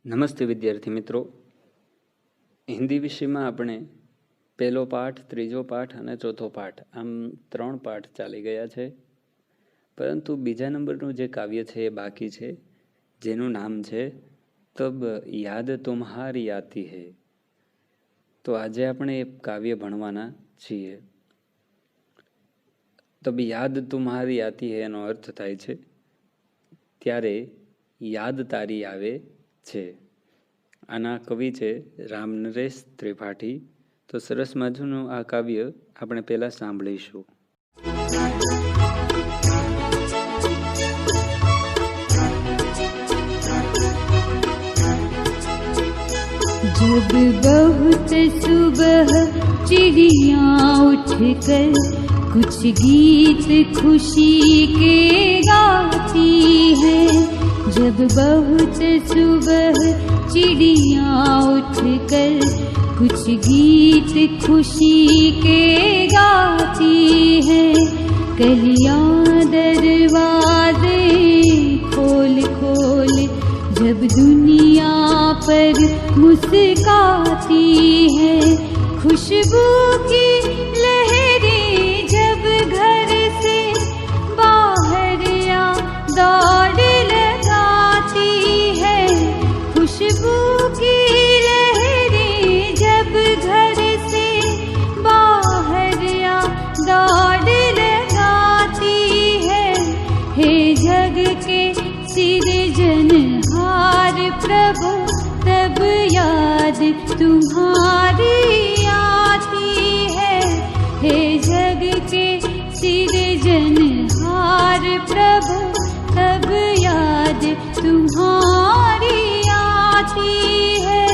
નમસ્તે વિદ્યાર્થી મિત્રો, હિન્દી વિષયમાં આપણે પહેલો પાઠ, ત્રીજો પાઠ અને ચોથો પાઠ આમ 3 પાઠ ચાલી ગયા છે. પરંતુ બીજા નંબરનું જે કાવ્ય છે એ બાકી છે, જેનું નામ છે તબ યાદ તુમ્હારી આતી હૈ. તો આજે આપણે એ કાવ્ય ભણવાના છીએ. તબ યાદ તુમ્હારી આતી હૈ એનો અર્થ થાય છે ત્યારે યાદ તારી આવે છે. આના કવિ છે રામનરેશ ત્રિપાઠી. તો સરસ મજાનું આ કાવ્ય આપણે પહેલા સાંભળીશું. जब बहुत सुबह चिड़िया उठकर कुछ गीत खुशी के गाती है. जब बहुत सुबह चिड़िया उठकर कुछ गीत खुशी के गाती है. कलियां दरवाजे खोल खोल जब दुनिया पर मुस्काती है. खुशबू की लहरें जब घर से बाहर या दौड़ लगाती है. खुशबू की लहरें जब घर से बाहर या दौड़ लगाती है. हे जग के सिरजनहार प्रभु तब याद तुम्हारी आती है. हे जग के सिरजनहार प्रभु तब याद तुम्हारी आती है.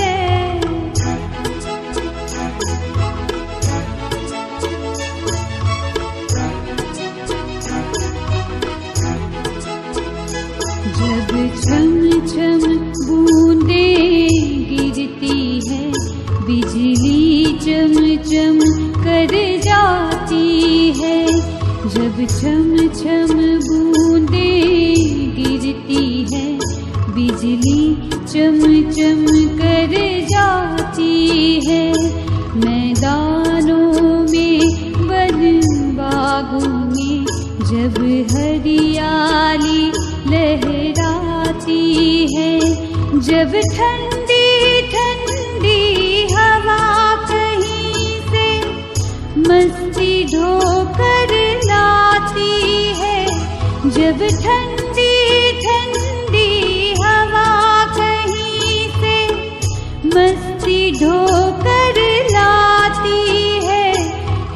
जब छम छम बूंदें गिरती है, बिजली चम चम कर जाती है. जब छम छम बूंदें गिरती है, बिजली चम चम कर जाती है. मैदानों में वन बागों में जब हरियाली लहराती है. जब ठंडी ठंडी हवा कहीं से मस्ती ढोकर लाती है. जब ठंडी ठंडी हवा कहीं से मस्ती ढोकर लाती है.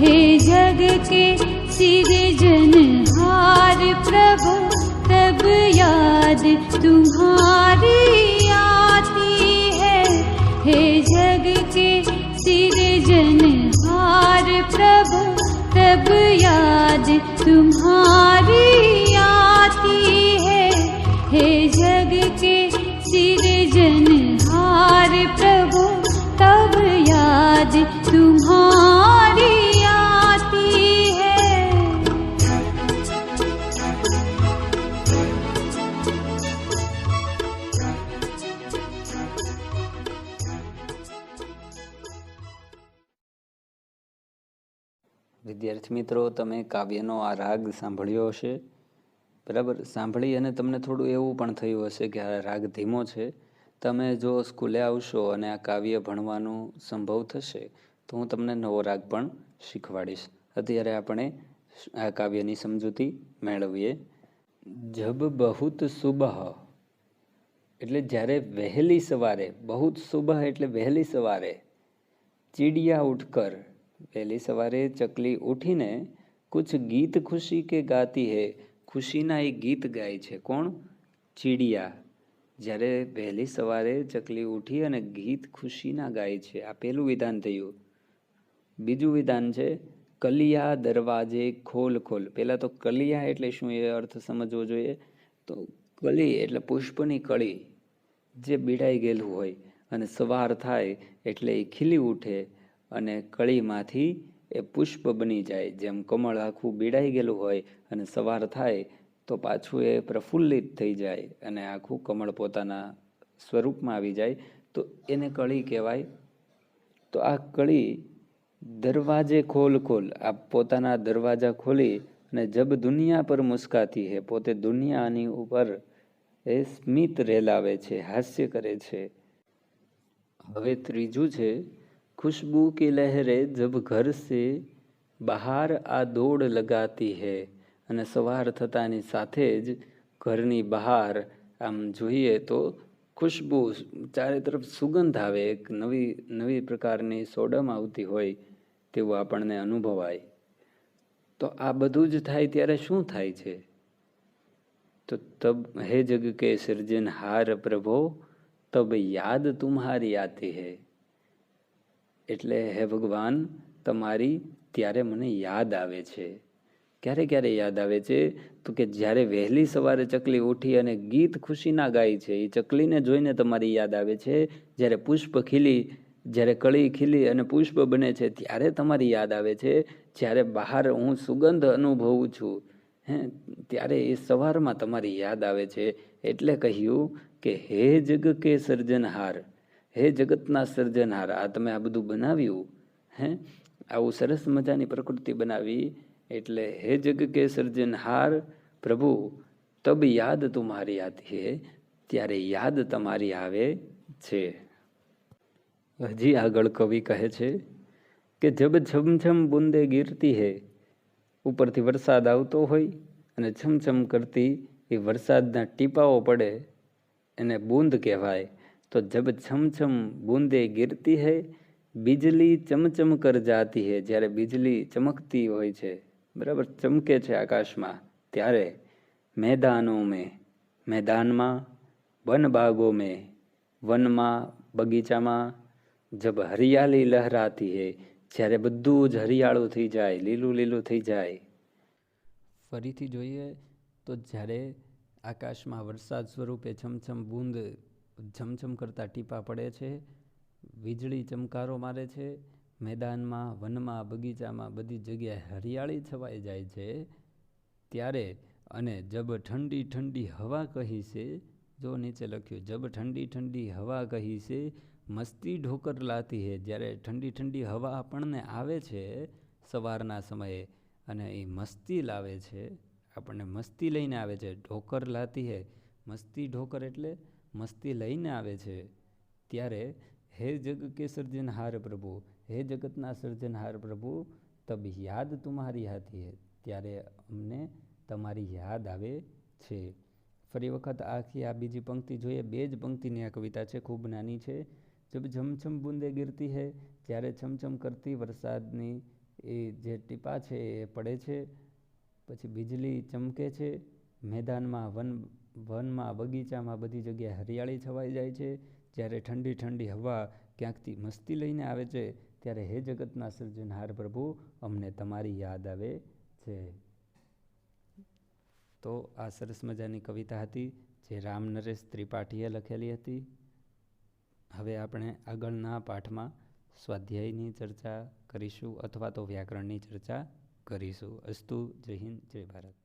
हे जग के सिरजनहार प्रभु तब याद तुम्हारी आती है. हे जग के सिरजनहार प्रभु तब याद तुम्हारी आती है. हे जग के सिरजनहार प्रभु तब याद तुम्हारी आती है. વિદ્યાર્થી મિત્રો, તમે કાવ્યનો આ રાગ સાંભળ્યો હશે, બરાબર? સાંભળી અને તમને થોડું એવું પણ થયું હશે કે આ રાગ ધીમો છે. તમે જો સ્કૂલે આવશો અને આ કાવ્ય ભણવાનું સંભવ થશે તો હું તમને નવો રાગ પણ શીખવાડીશ. અત્યારે આપણે આ કાવ્યની સમજૂતી મેળવીએ. જબ બહુત સુબહ એટલે જ્યારે વહેલી સવારે, બહુત સુબહ એટલે વહેલી સવારે, ચીડિયા ઉઠકર વહેલી સવારે ચકલી ઉઠીને કુછ ગીત ખુશી કે ગાતી હે, ખુશીના એ ગીત ગાય છે. કોણ? ચીડિયા. જ્યારે વહેલી સવારે ચકલી ઉઠી અને ગીત ખુશીના ગાય છે. આ પહેલું વિધાન થયું. બીજું વિધાન છે કલિયા દરવાજે ખોલ ખોલ. પહેલાં તો કલિયા એટલે શું એ અર્થ સમજવો જોઈએ. તો કલી એટલે પુષ્પની કળી જે બીડાઈ ગયેલું હોય અને સવાર થાય એટલે એ ખીલી ઉઠે અને કળીમાંથી એ પુષ્પ બની જાય. જેમ કમળ આખું બીડાઈ ગયેલું હોય અને સવાર થાય તો પાછું એ પ્રફુલ્લિત થઈ જાય અને આખું કમળ પોતાના સ્વરૂપમાં આવી જાય તો એને કળી કહેવાય. તો આ કળી દરવાજે ખોલ ખોલ, આ પોતાના દરવાજા ખોલી અને જબ દુનિયા પર મુસ્કાતી હે, પોતે દુનિયાની ઉપર એ સ્મિત રેલાવે છે, હાસ્ય કરે છે. હવે ત્રીજું છે, ખુશ્બુ કી લહેરે જબ ઘર સે બહાર આ દોડ લગાતી હે. અને સવાર થતાની સાથે જ ઘરની બહાર આમ જોઈએ તો ખુશ્બુ, ચારે તરફ સુગંધ આવે, એક નવી નવી પ્રકારની સોડમ આવતી હોય તેવું આપણને અનુભવાય. તો આ બધું જ થાય ત્યારે શું થાય છે? તો તબ હે જગ કે સર્જનહાર પ્રભો તબ યાદ તુમ્હારી આતી હે. એટલે હે ભગવાન, તમારી ત્યારે મને યાદ આવે છે. ક્યારે ક્યારે યાદ આવે છે? તો કે જ્યારે વહેલી સવારે ચકલી ઉઠી અને ગીત ખુશીના ગાય છે, એ ચકલીને જોઈને તમારી યાદ આવે છે. જ્યારે પુષ્પ ખીલી, જ્યારે કળી ખીલી અને પુષ્પ બને છે ત્યારે તમારી યાદ આવે છે. જ્યારે બહાર હું સુગંધ અનુભવું છું ત્યારે એ સવારમાં તમારી યાદ આવે છે. એટલે કહ્યું કે હે જગ કે સર્જનહાર, હે જગતના સર્જનહાર, આ તમે આ બધું બનાવ્યું, આવું સરસ મજાની પ્રકૃતિ બનાવી, એટલે હે જગ કે સર્જનહાર પ્રભુ તબ યાદ તુમ્હારી આતી હે, ત્યારે યાદ તમારી આવે છે. હજી આગળ કવિ કહે છે કે જબ છમછમ બુંદે ગીરતી હે, ઉપરથી વરસાદ આવતો હોય અને છમછમ કરતી એ વરસાદના ટીપાઓ પડે એને બૂંદ કહેવાય. તો જબ છમછમ બૂંદે ગીરતી હૈ, બિજલી ચમચમ કર જાતી હૈ, જ્યારે બિજલી ચમકતી હોય છે, બરાબર, ચમકે છે આકાશમાં, ત્યારે મેદાનો મેં, મેદાનમાં, વન બાગો મેં, વનમાં, બગીચામાં, જબ હરિયાળી લહેરાતી હૈ, જ્યારે બધું જ હરિયાળું થઈ જાય, લીલું લીલું થઈ જાય. ફરીથી જોઈએ તો જ્યારે આકાશમાં વરસાદ સ્વરૂપે છમછમ બૂંદ, છમછમ કરતા ટીપા પડે છે, વીજળી ચમકારો મારે છે, મેદાનમાં, વનમાં, બગીચામાં બધી જગ્યાએ હરિયાળી છવાઈ જાય છે, ત્યારે અને જબ ઠંડી ઠંડી હવા કહી છે, જો નીચે લખ્યું જબ ઠંડી ઠંડી હવા કહી છે, મસ્તી ઢોકર લાતી હે, જ્યારે ઠંડી ઠંડી હવા આપણને આવે છે સવારના સમયે અને એ મસ્તી લાવે છે, આપણને મસ્તી લઈને આવે છે. ઢોકર લાતી હે, મસ્તી ઢોકર એટલે મસ્તી લઈને આવે છે. ત્યારે હે જગ કે સર્જનહાર પ્રભુ, હે જગતના સર્જનહાર પ્રભુ તબ યાદ તુમ્હારી આતી હે, ત્યારે અમને તમારી યાદ આવે છે. ફરી વખત આખી આ બીજી પંક્તિ જોઈએ. બે જ પંક્તિની આ કવિતા છે, ખૂબ નાની છે. જબ છમછમ બુંદે ગીરતી હૈ, જ્યારે છમછમ કરતી વરસાદની એ જે ટીપા છે એ પડે છે. પછી બીજલી ચમકે છે, મેદાનમાં, વનમાં, બગીચામાં બધી જગ્યાએ હરિયાળી છવાઈ જાય છે. જ્યારે ઠંડી ઠંડી હવા ક્યાંકથી મસ્તી લઈને આવે છે, ત્યારે હે જગતના સર્જનહાર પ્રભુ અમને તમારી યાદ આવે છે. તો આ સરસ મજાની કવિતા હતી જે રામ નરેશ ત્રિપાઠીએ લખેલી હતી. હવે આપણે આગળના પાઠમાં સ્વાધ્યાયની ચર્ચા કરીશું અથવા તો વ્યાકરણની ચર્ચા કરીશું. અસ્તુ. જય હિન્દ, જય ભારત.